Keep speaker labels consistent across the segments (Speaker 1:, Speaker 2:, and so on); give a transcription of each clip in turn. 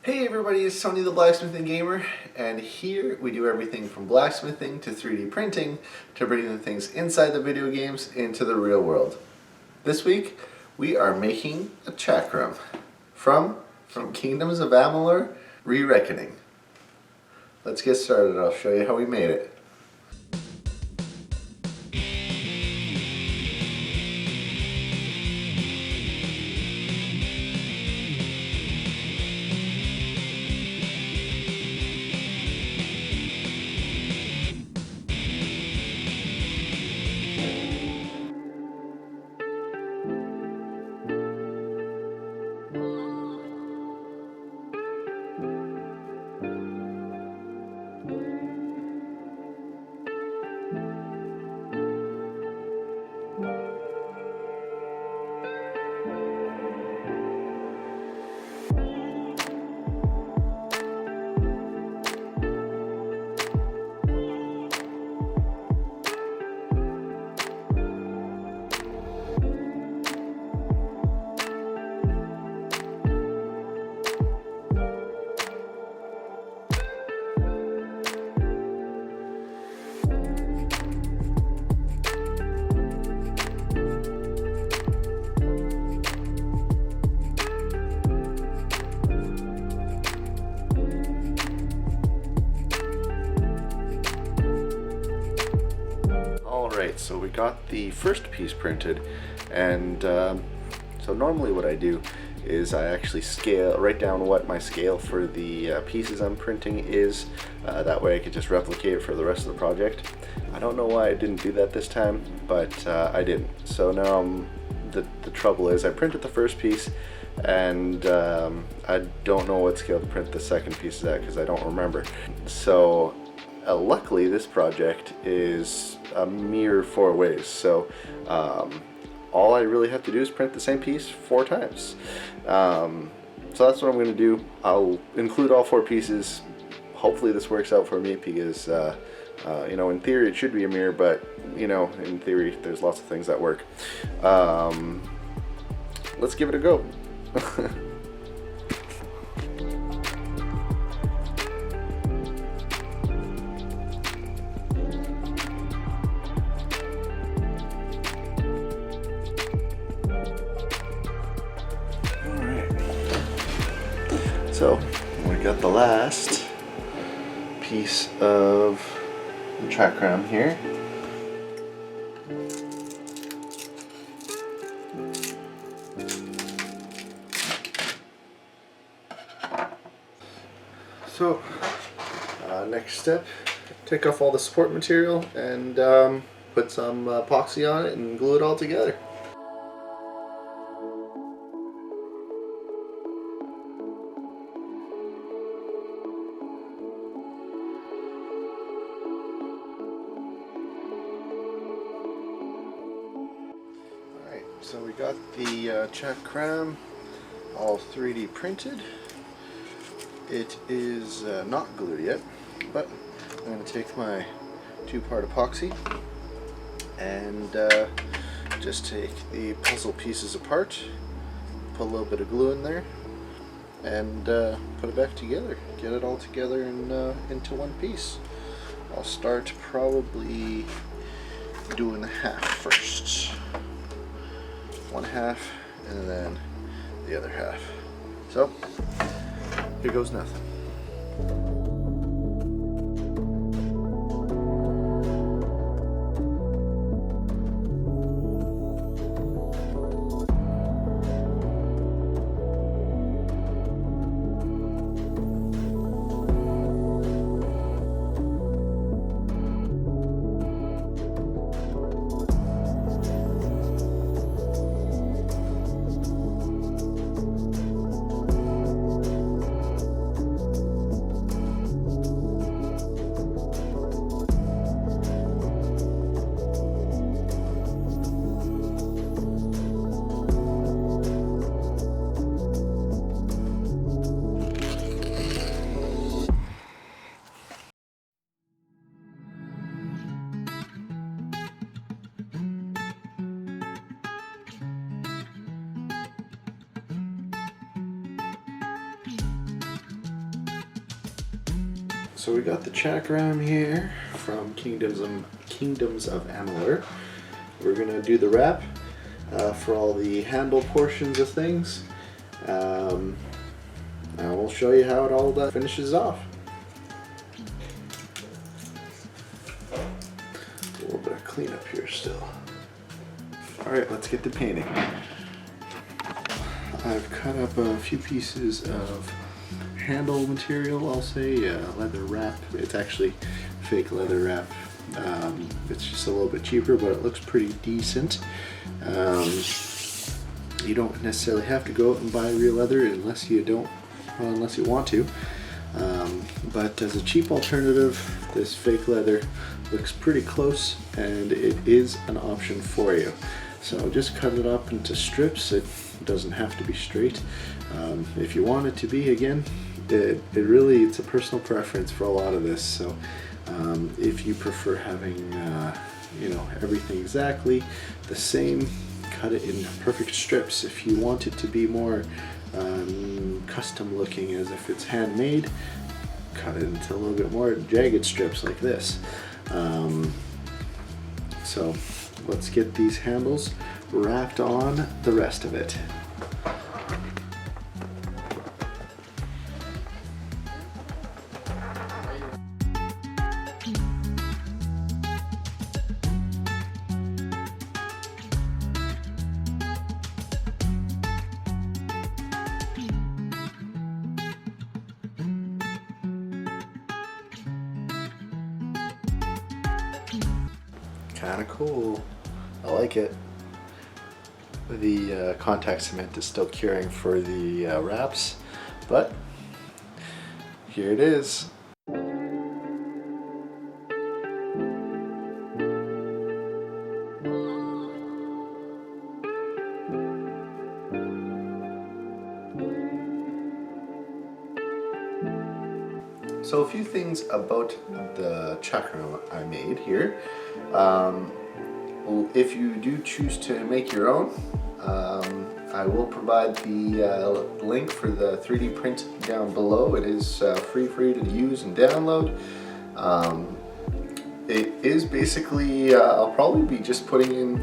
Speaker 1: Hey everybody, it's Tony the Blacksmithing Gamer, and here we do everything from blacksmithing to 3D printing to bringing the things inside the video games into the real world. This week we are making a Chakram from Kingdoms of Amalur Re-Reckoning. Let's get started. I'll show you how we made it. Alright, so we got the first piece printed, and so normally what I do is I actually write down what my scale for the pieces I'm printing is. That way I could just replicate it for the rest of the project. I don't know why I didn't do that this time, but I didn't. So now the trouble is I printed the first piece, and I don't know what scale to print the second piece at because I don't remember. So luckily this project is a mere 4 ways, so all I really have to do is print the same piece 4 times. So that's what I'm going to do. I'll include all 4 pieces. Hopefully this works out for me because you know, in theory it should be a mirror, but you know, in theory there's lots of things that work. Let's give it a go. So we got the last piece of Chakram here. So next step, take off all the support material and put some epoxy on it and glue it all together. So we got the Chakram all 3D printed. It is not glued yet, but I'm going to take my 2-part epoxy and just take the puzzle pieces apart, put a little bit of glue in there, and put it back together. Get it all together into one piece. I'll start probably doing half first. One half and then the other half. So here goes nothing. So we got the Chakram here from Kingdoms of Amalur. We're gonna do the wrap for all the handle portions of things. And we'll show you how it all finishes off. A little bit of cleanup here still. All right, let's get to painting. I've cut up a few pieces of handle material, I'll say, leather wrap. It's actually fake leather wrap. It's just a little bit cheaper, but it looks pretty decent. You don't necessarily have to go out and buy real leather unless you want to. But as a cheap alternative, this fake leather looks pretty close, and it is an option for you. So just cut it up into strips. It doesn't have to be straight. If you want it to be, again, it's a personal preference for a lot of this. So if you prefer having everything exactly the same, cut it in perfect strips. If you want it to be more custom looking, as if it's handmade, cut it into a little bit more jagged strips like this. So let's get these handles wrapped on the rest of it. Kind of cool. I like it. The contact cement is still curing for the wraps, but here it is. So a few things about the chakram I made here. If you do choose to make your own, I will provide the link for the 3D print down below. It is free for you to use and download. It is basically, I'll probably be just putting in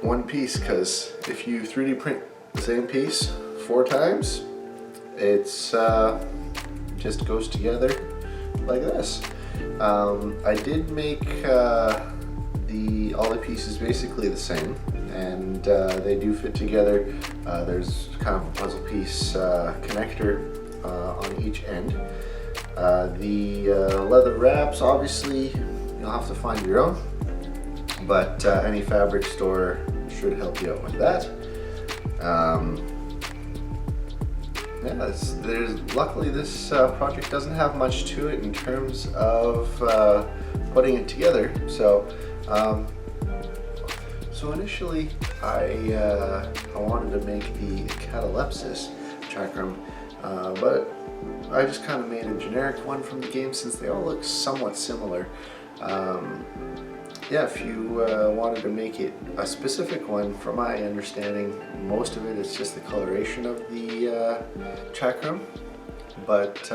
Speaker 1: one piece, because if you 3D print the same piece 4 times, it's just goes together like this. I did make all the pieces basically the same, and they do fit together. There's kind of a puzzle piece connector on each end. The leather wraps, obviously you'll have to find your own, but any fabric store should help you out with that. Luckily this project doesn't have much to it in terms of putting it together. So initially I wanted to make the catalepsis chakram, but I just kind of made a generic one from the game since they all look somewhat similar. Yeah, if you wanted to make it a specific one, from my understanding, most of it is just the coloration of the chakram, but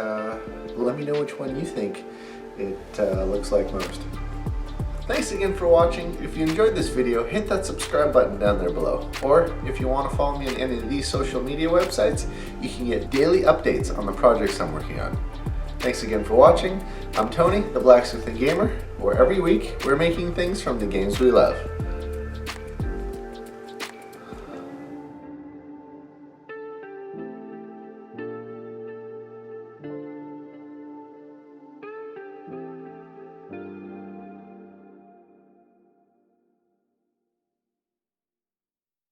Speaker 1: let me know which one you think it looks like most. Thanks again for watching. If you enjoyed this video, hit that subscribe button down there below. Or if you want to follow me on any of these social media websites, you can get daily updates on the projects I'm working on. Thanks again for watching. I'm Tony, the Blacksmithing Gamer, where every week we're making things from the games we love.